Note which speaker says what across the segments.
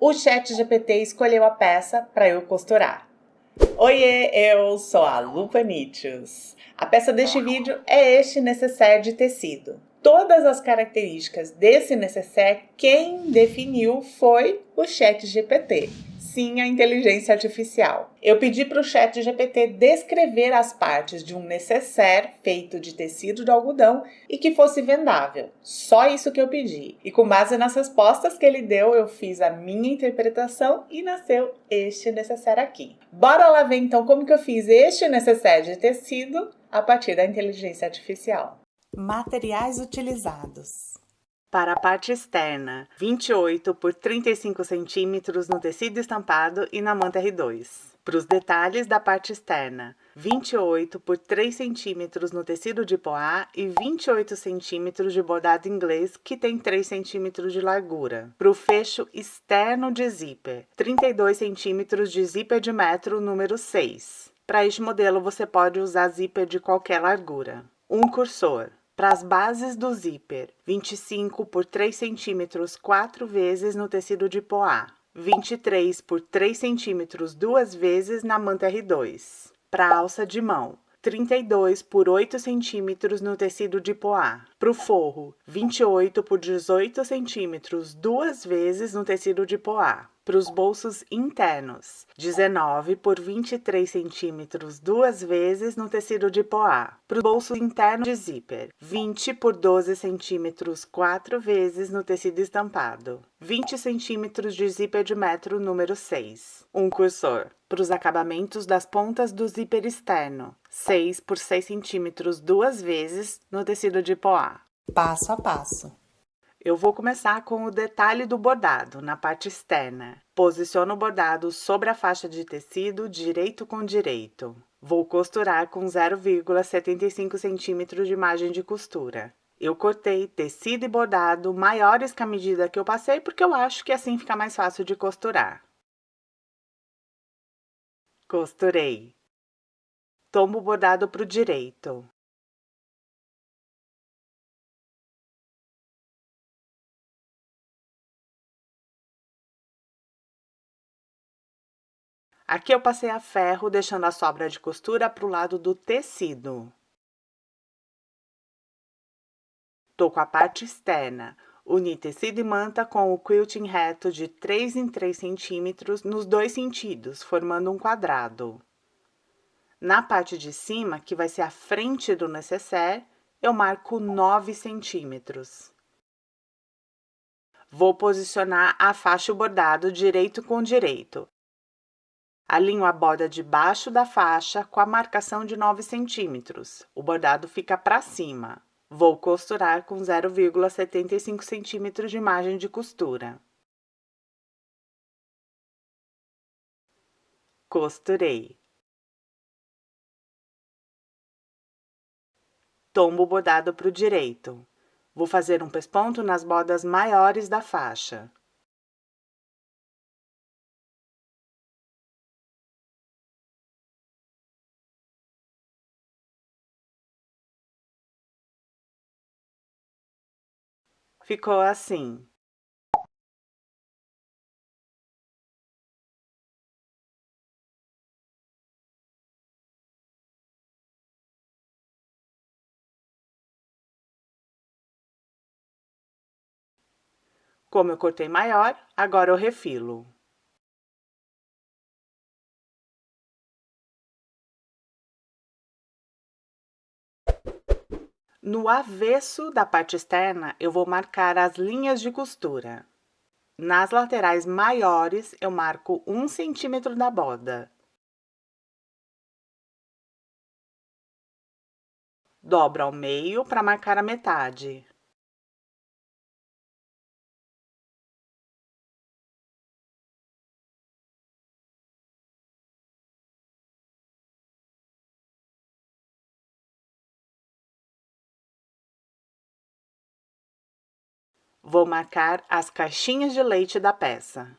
Speaker 1: O ChatGPT escolheu a peça para eu costurar. Oiê, eu sou a Lupanitius. A peça deste vídeo é este necessaire de tecido. Todas as características desse necessaire, quem definiu foi o ChatGPT. Sim, a inteligência artificial. Eu pedi para o ChatGPT descrever as partes de um necessaire feito de tecido de algodão e que fosse vendável. Só isso que eu pedi. E com base nas respostas que ele deu, eu fiz a minha interpretação e nasceu este necessaire aqui. Bora lá ver então como que eu fiz este necessaire de tecido a partir da inteligência artificial. Materiais utilizados. Para a parte externa, 28 por 35 centímetros no tecido estampado e na manta R2. Para os detalhes da parte externa, 28 por 3 centímetros no tecido de poá e 28 centímetros de bordado inglês, que tem 3 centímetros de largura. Para o fecho externo de zíper, 32 centímetros de zíper de metro número 6. Para este modelo, você pode usar zíper de qualquer largura. Um cursor. Para as bases do zíper, 25 por 3 centímetros 4 vezes no tecido de poá, 23 por 3 centímetros 2 vezes na manta R2. Para a alça de mão, 32 por 8 centímetros no tecido de poá. Para o forro, 28 por 18 centímetros 2 vezes no tecido de poá. Para os bolsos internos, 19 por 23 centímetros 2 vezes no tecido de poá. Para o bolso interno de zíper, 20 por 12 centímetros 4 vezes no tecido estampado. 20 centímetros de zíper de metro número 6. Um cursor. Para os acabamentos das pontas do zíper externo, 6 por 6 centímetros 2 vezes no tecido de poá. Passo a passo. Eu vou começar com o detalhe do bordado, na parte externa. Posiciono o bordado sobre a faixa de tecido direito com direito. Vou costurar com 0,75 centímetros de margem de costura. Eu cortei tecido e bordado maiores que a medida que eu passei, porque eu acho que assim fica mais fácil de costurar. Costurei. Tomo o bordado para o direito. Aqui eu passei a ferro, deixando a sobra de costura para o lado do tecido. Tô com a parte externa. Uni tecido e manta com o quilting reto de 3 em 3 centímetros nos dois sentidos, formando um quadrado. Na parte de cima, que vai ser a frente do necessaire, eu marco 9 centímetros. Vou posicionar a faixa e o bordado direito com direito. Alinho a borda debaixo da faixa com a marcação de 9 centímetros. O bordado fica para cima. Vou costurar com 0,75 centímetros de margem de costura. Costurei. Tombo o bordado para o direito. Vou fazer um pesponto nas bordas maiores da faixa. Ficou assim. Como eu cortei maior, agora eu refilo. No avesso da parte externa, eu vou marcar as linhas de costura. Nas laterais maiores, eu marco 1 centímetro da borda. Dobro ao meio para marcar a metade. Vou marcar as caixinhas de leite da peça.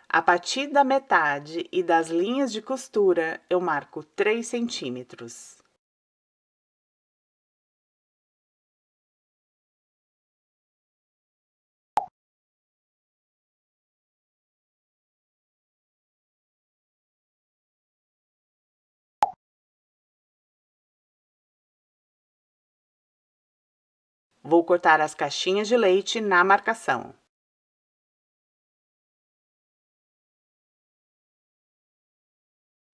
Speaker 1: A partir da metade e das linhas de costura, eu marco 3 centímetros. Vou cortar as caixinhas de leite na marcação.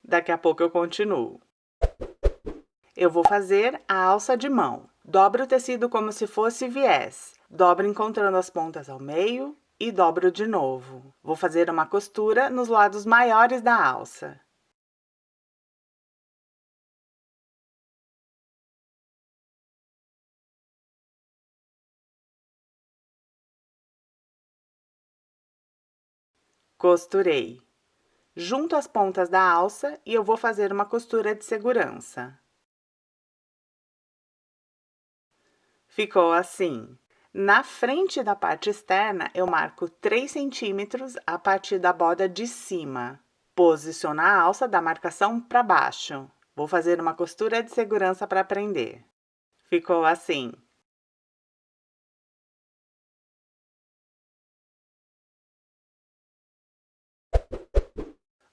Speaker 1: Daqui a pouco eu continuo. Eu vou fazer a alça de mão. Dobro o tecido como se fosse viés. Dobro encontrando as pontas ao meio e dobro de novo. Vou fazer uma costura nos lados maiores da alça. Costurei. Junto as pontas da alça e eu vou fazer uma costura de segurança. Ficou assim. Na frente da parte externa, eu marco 3 centímetros a partir da borda de cima. Posiciona a alça da marcação para baixo. Vou fazer uma costura de segurança para prender. Ficou assim.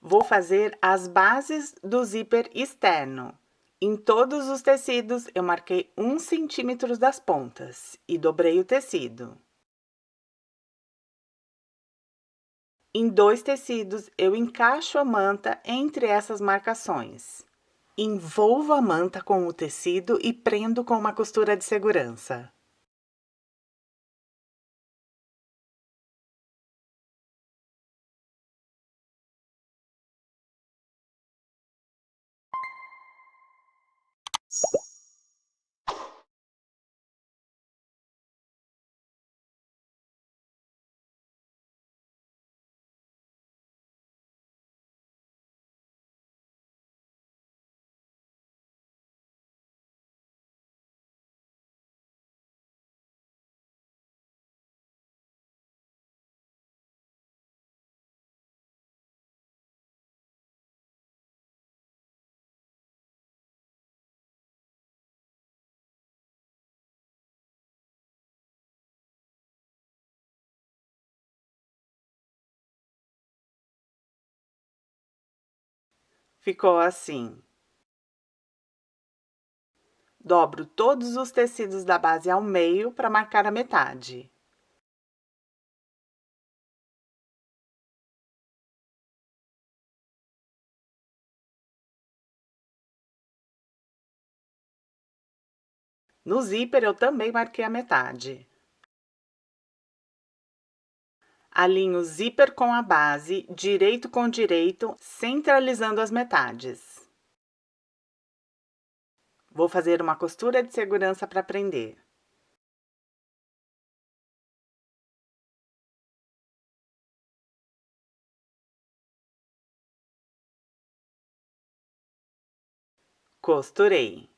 Speaker 1: Vou fazer as bases do zíper externo. Em todos os tecidos, eu marquei 1 centímetro das pontas e dobrei o tecido. Em 2 tecidos, eu encaixo a manta entre essas marcações. Envolvo a manta com o tecido e prendo com uma costura de segurança. Ficou assim. Dobro todos os tecidos da base ao meio para marcar a metade. No zíper, eu também marquei a metade. Alinho o zíper com a base, direito com direito, centralizando as metades. Vou fazer uma costura de segurança para prender. Costurei.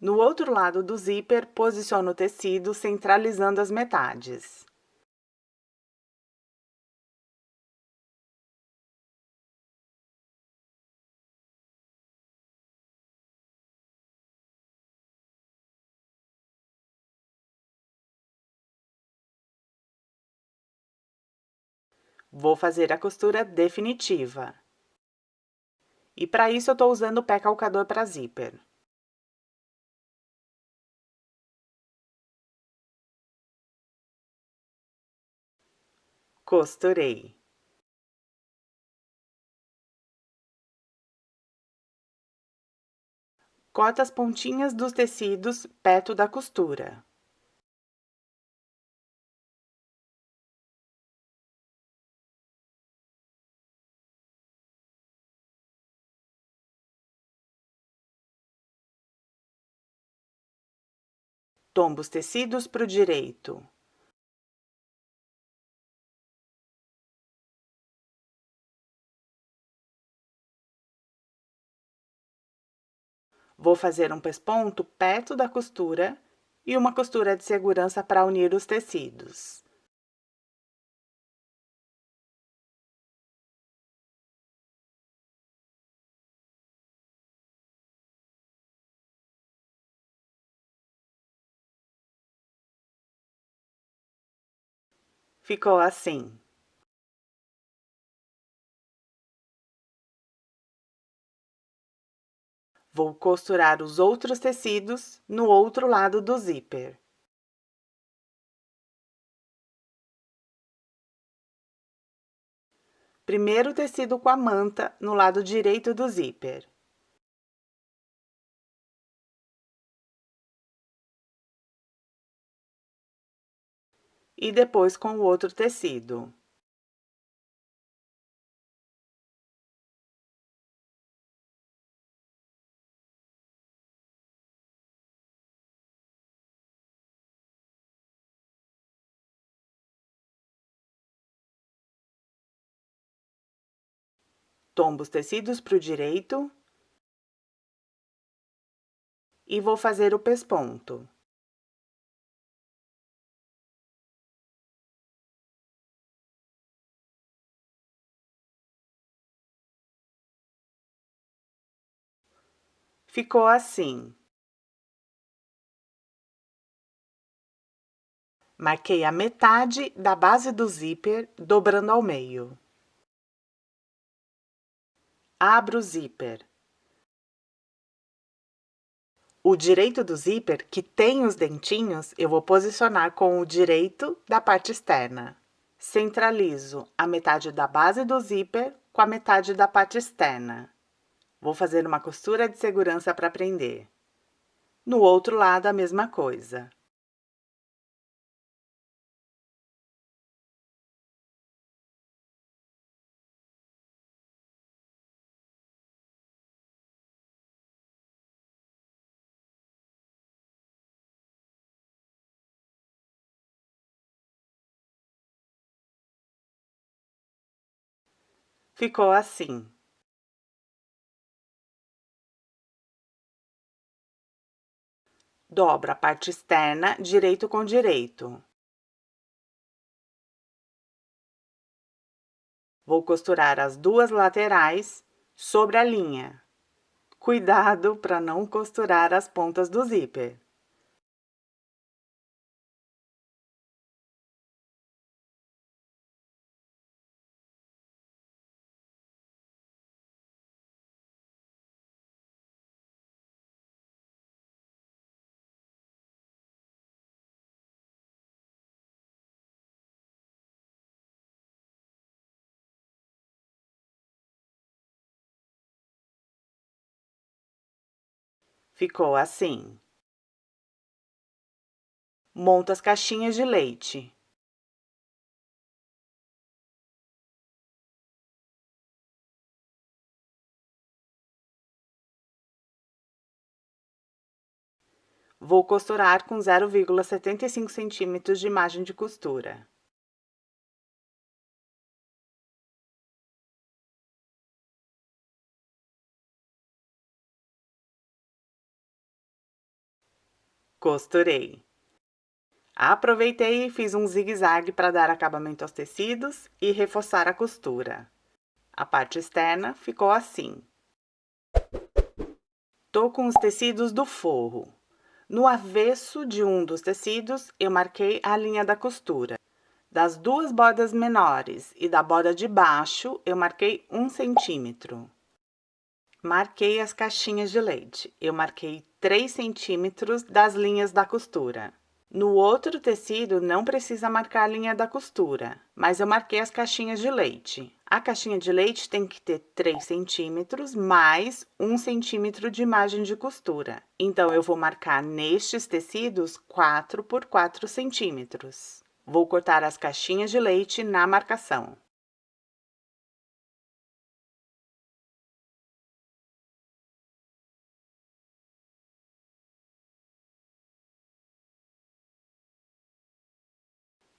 Speaker 1: No outro lado do zíper, posiciono o tecido, centralizando as metades. Vou fazer a costura definitiva. E para isso, eu estou usando o pé calcador para zíper. Costurei. Corta as pontinhas dos tecidos perto da costura. Tombo os tecidos para o direito. Vou fazer um pesponto perto da costura e uma costura de segurança para unir os tecidos. Ficou assim. Vou costurar os outros tecidos no outro lado do zíper. Primeiro tecido com a manta no lado direito do zíper. E depois com o outro tecido. Tombo os tecidos para o direito e vou fazer o pesponto. Ficou assim. Marquei a metade da base do zíper, dobrando ao meio. Abro o zíper. O direito do zíper, que tem os dentinhos, eu vou posicionar com o direito da parte externa. Centralizo a metade da base do zíper com a metade da parte externa. Vou fazer uma costura de segurança para prender. No outro lado, a mesma coisa. Ficou assim. Dobro a parte externa, direito com direito. Vou costurar as duas laterais sobre a linha. Cuidado para não costurar as pontas do zíper. Ficou assim. Monto as caixinhas de leite. Vou costurar com 0,75 centímetros de margem de costura. Costurei. Aproveitei e fiz um zigue-zague para dar acabamento aos tecidos e reforçar a costura. A parte externa ficou assim. Tô com os tecidos do forro. No avesso de um dos tecidos, eu marquei a linha da costura. Das duas bordas menores e da borda de baixo, eu marquei 1 centímetro. Marquei as caixinhas de leite. Eu marquei 3 centímetros das linhas da costura. No outro tecido, não precisa marcar a linha da costura, mas eu marquei as caixinhas de leite. A caixinha de leite tem que ter 3 centímetros mais 1 centímetro de margem de costura. Então, eu vou marcar nestes tecidos 4 por 4 centímetros. Vou cortar as caixinhas de leite na marcação.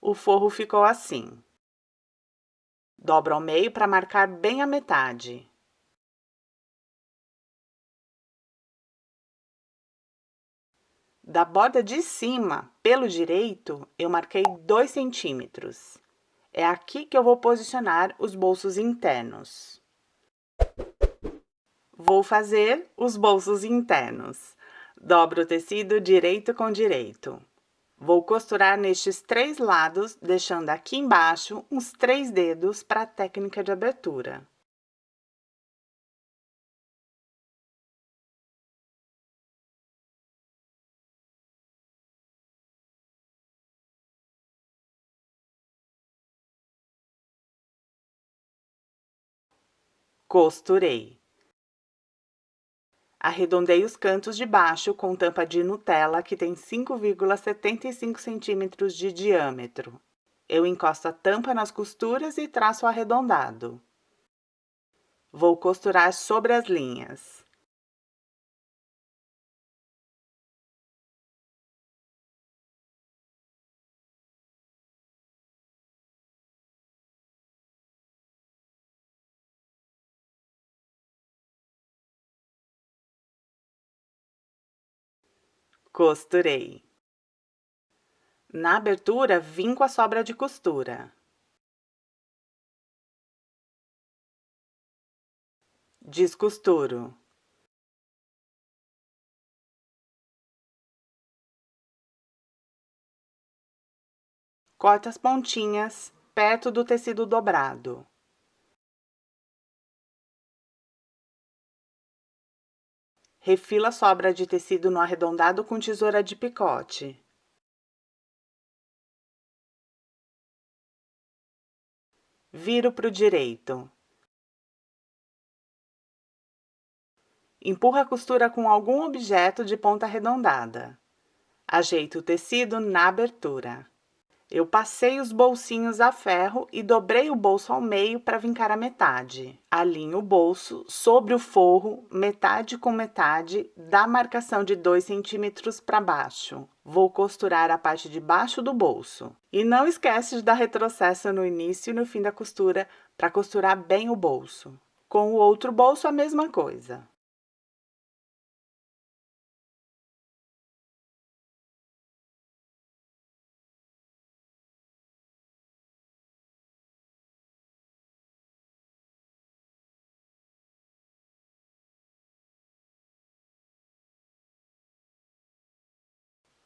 Speaker 1: O forro ficou assim. Dobro ao meio para marcar bem a metade. Da borda de cima, pelo direito, eu marquei 2 centímetros. É aqui que eu vou posicionar os bolsos internos. Vou fazer os bolsos internos. Dobro o tecido direito com direito. Vou costurar nestes 3 lados, deixando aqui embaixo uns 3 dedos para a técnica de abertura. Costurei. Arredondei os cantos de baixo com tampa de Nutella que tem 5,75 centímetros de diâmetro. Eu encosto a tampa nas costuras e traço arredondado. Vou costurar sobre as linhas. Costurei. Na abertura, vim com a sobra de costura. Descosturo. Corto as pontinhas perto do tecido dobrado. Refilo a sobra de tecido no arredondado com tesoura de picote. Viro para o direito. Empurro a costura com algum objeto de ponta arredondada. Ajeito o tecido na abertura. Eu passei os bolsinhos a ferro e dobrei o bolso ao meio para vincar a metade. Alinho o bolso sobre o forro, metade com metade, da marcação de 2 centímetros para baixo. Vou costurar a parte de baixo do bolso. E não esquece de dar retrocesso no início e no fim da costura para costurar bem o bolso. Com o outro bolso, a mesma coisa.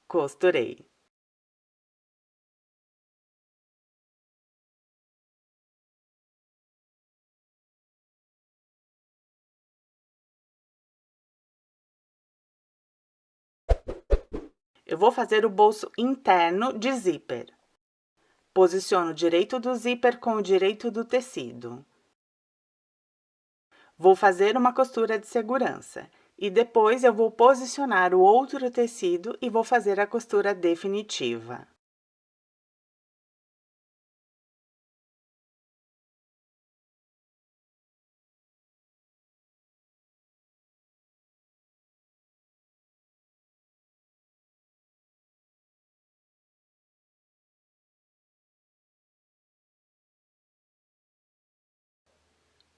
Speaker 1: Costurei. Eu vou fazer o bolso interno de zíper. Posiciono o direito do zíper com o direito do tecido. Vou fazer uma costura de segurança e depois eu vou posicionar o outro tecido e vou fazer a costura definitiva.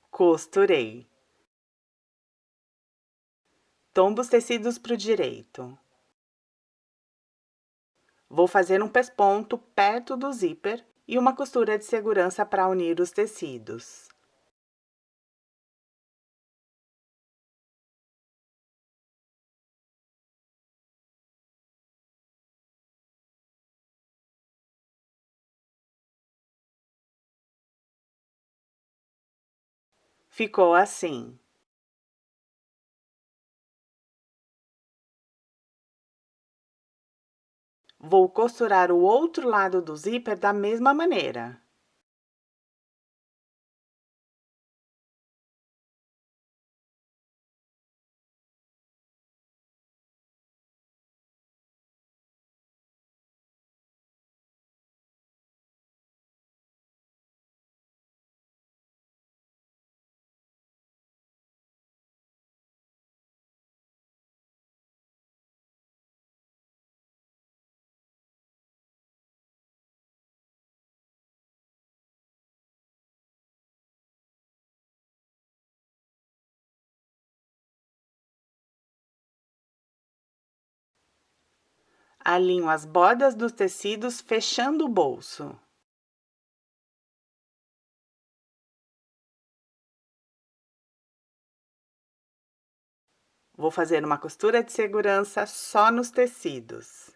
Speaker 1: Costurei. Tombo os tecidos para o direito. Vou fazer um pesponto perto do zíper e uma costura de segurança para unir os tecidos. Ficou assim. Vou costurar o outro lado do zíper da mesma maneira. Alinho as bordas dos tecidos fechando o bolso. Vou fazer uma costura de segurança só nos tecidos.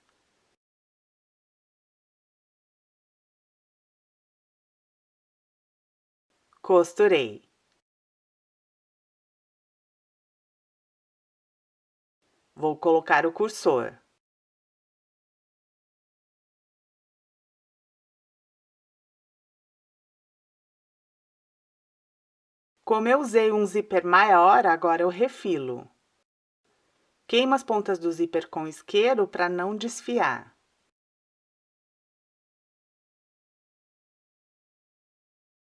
Speaker 1: Costurei. Vou colocar o cursor. Como eu usei um zíper maior, agora eu refilo. Queimo as pontas do zíper com isqueiro para não desfiar.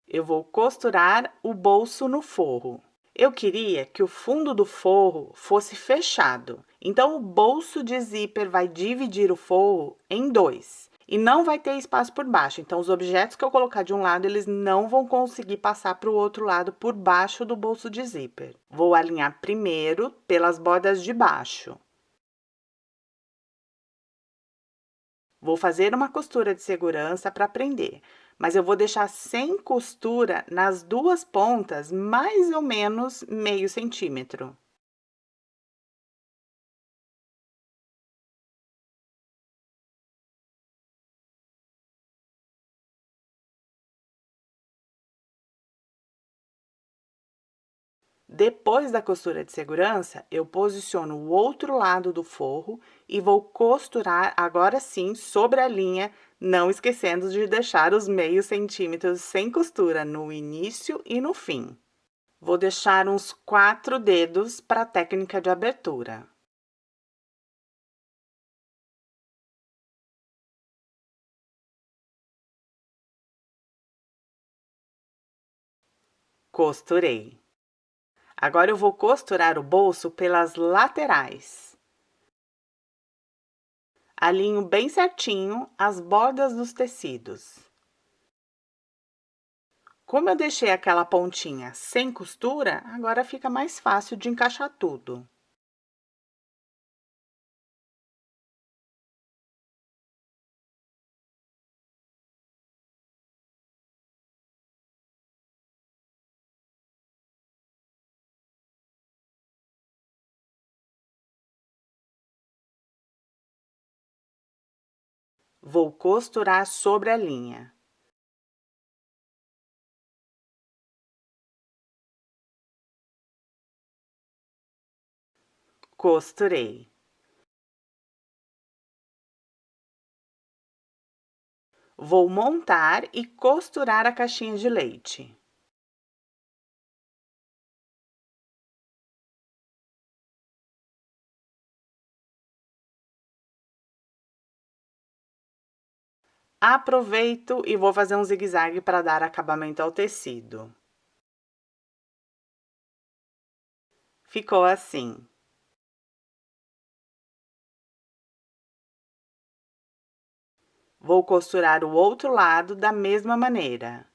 Speaker 1: Eu vou costurar o bolso no forro. Eu queria que o fundo do forro fosse fechado, então o bolso de zíper vai dividir o forro em dois e não vai ter espaço por baixo. Então, os objetos que eu colocar de um lado, eles não vão conseguir passar para o outro lado por baixo do bolso de zíper. Vou alinhar primeiro pelas bordas de baixo. Vou fazer uma costura de segurança para prender, mas eu vou deixar sem costura nas duas pontas, mais ou menos meio centímetro. Depois da costura de segurança, eu posiciono o outro lado do forro e vou costurar agora sim sobre a linha, não esquecendo de deixar os meios centímetros sem costura no início e no fim. Vou deixar uns 4 dedos para a técnica de abertura. Costurei. Agora eu vou costurar o bolso pelas laterais. Alinho bem certinho as bordas dos tecidos. Como eu deixei aquela pontinha sem costura, agora fica mais fácil de encaixar tudo. Vou costurar sobre a linha. Costurei. Vou montar e costurar a caixinha de leite. Aproveito e vou fazer um zigue-zague para dar acabamento ao tecido. Ficou assim. Vou costurar o outro lado da mesma maneira.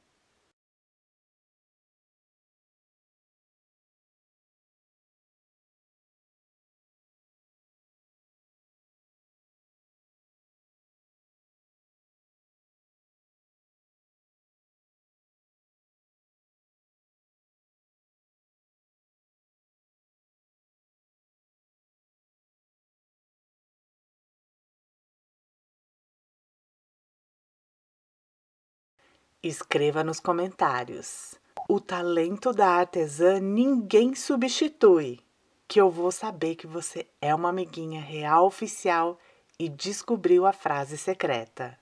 Speaker 1: Escreva nos comentários. O talento da artesã ninguém substitui, que eu vou saber que você é uma amiguinha real oficial e descobriu a frase secreta.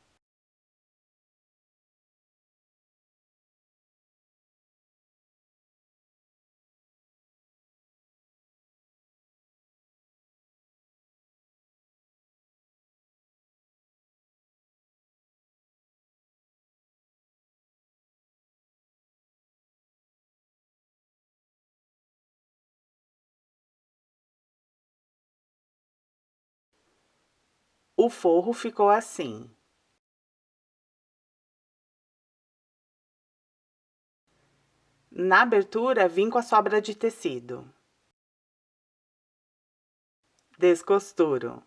Speaker 1: O forro ficou assim. Na abertura, vim com a sobra de tecido. Descosturo.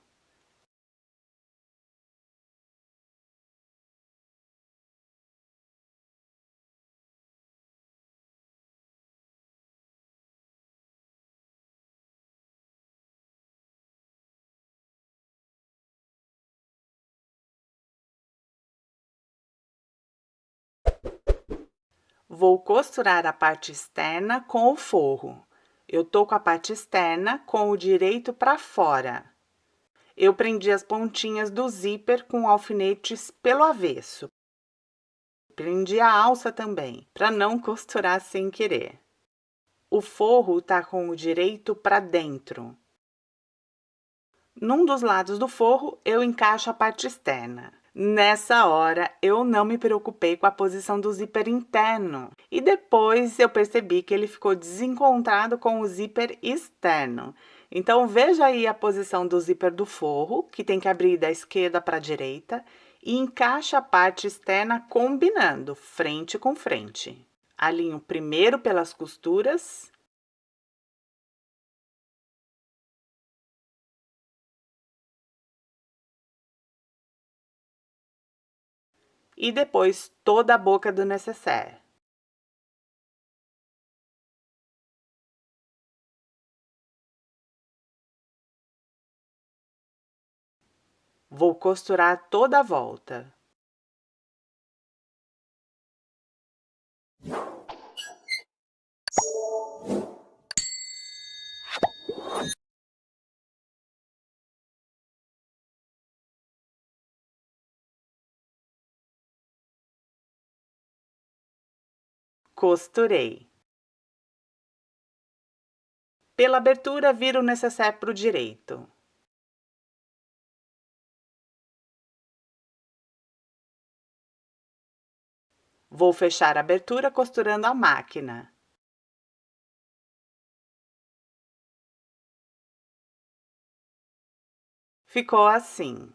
Speaker 1: Vou costurar a parte externa com o forro. Eu tô com a parte externa com o direito para fora. Eu prendi as pontinhas do zíper com alfinetes pelo avesso. Prendi a alça também, para não costurar sem querer. o forro está com o direito para dentro. Num dos lados do forro, eu encaixo a parte externa. Nessa hora, eu não me preocupei com a posição do zíper interno. E depois eu percebi que ele ficou desencontrado com o zíper externo. Então, veja aí a posição do zíper do forro, que tem que abrir da esquerda para a direita, e encaixa a parte externa combinando, frente com frente. Alinho primeiro pelas costuras. E depois toda a boca do nécessaire. Vou costurar toda a volta. Costurei. Pela abertura, viro o nécessaire para o direito. Vou fechar a abertura costurando a máquina. Ficou assim.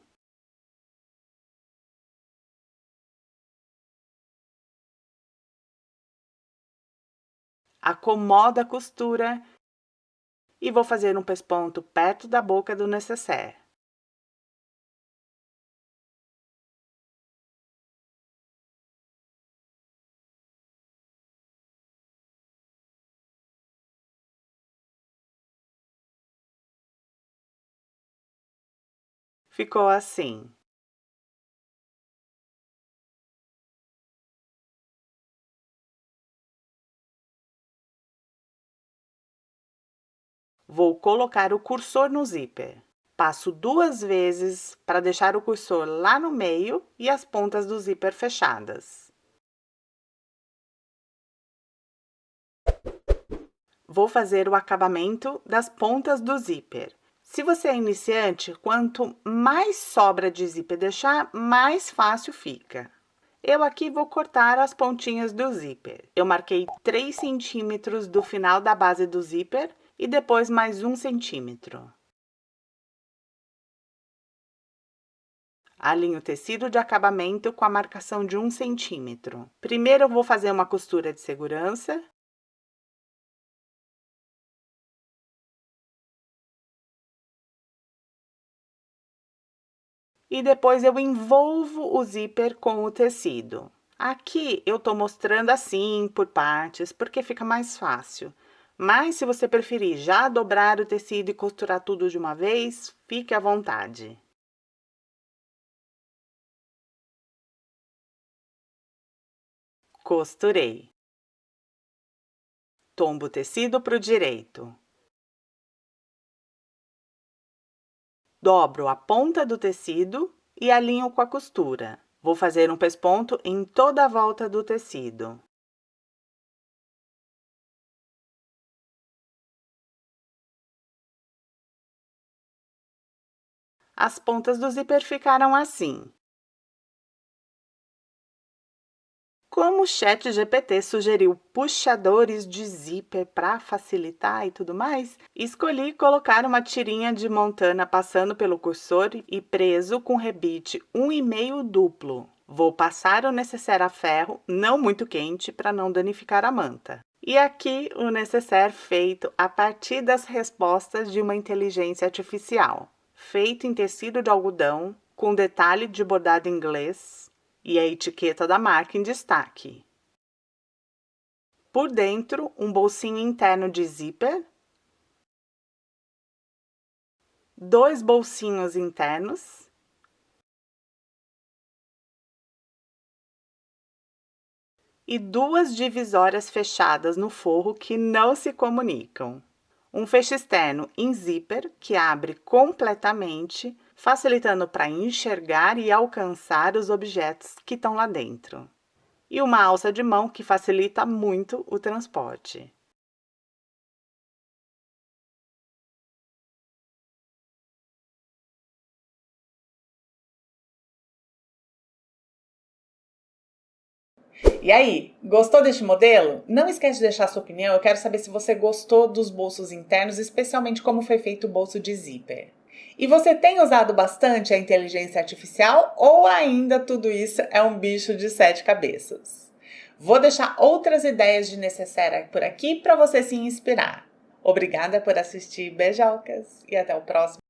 Speaker 1: Acomodo a costura e vou fazer um pesponto perto da boca do nécessaire. Ficou assim. Vou colocar o cursor no zíper. Passo 2 vezes para deixar o cursor lá no meio e as pontas do zíper fechadas. Vou fazer o acabamento das pontas do zíper. Se você é iniciante, quanto mais sobra de zíper deixar, mais fácil fica. Eu aqui vou cortar as pontinhas do zíper. Eu marquei 3 centímetros do final da base do zíper e depois mais 1 centímetro. Alinho o tecido de acabamento com a marcação de 1 centímetro. Primeiro eu vou fazer uma costura de segurança. E depois eu envolvo o zíper com o tecido. Aqui eu tô mostrando assim, por partes, porque fica mais fácil. Mas se você preferir já dobrar o tecido e costurar tudo de uma vez, fique à vontade. Costurei. Tombo o tecido para o direito. Dobro a ponta do tecido e alinho com a costura. Vou fazer um pesponto em toda a volta do tecido. As pontas do zíper ficaram assim. Como o ChatGPT sugeriu puxadores de zíper para facilitar e tudo mais, escolhi colocar uma tirinha de montana passando pelo cursor e preso com rebite 1,5 duplo. Vou passar o nécessaire a ferro, não muito quente, para não danificar a manta. E aqui o nécessaire feito a partir das respostas de uma inteligência artificial. Feito em tecido de algodão, com detalhe de bordado inglês, e a etiqueta da marca em destaque. Por dentro, um bolsinho interno de zíper, 2 bolsinhos internos e 2 divisórias fechadas no forro que não se comunicam. Um feixe externo em zíper que abre completamente, facilitando para enxergar e alcançar os objetos que estão lá dentro. E uma alça de mão que facilita muito o transporte. E aí, gostou deste modelo? Não esquece de deixar sua opinião, eu quero saber se você gostou dos bolsos internos, especialmente como foi feito o bolso de zíper. E você tem usado bastante a inteligência artificial ou ainda tudo isso é um bicho de 7 cabeças? Vou deixar outras ideias de necessaire por aqui para você se inspirar. Obrigada por assistir, beijocas e até o próximo.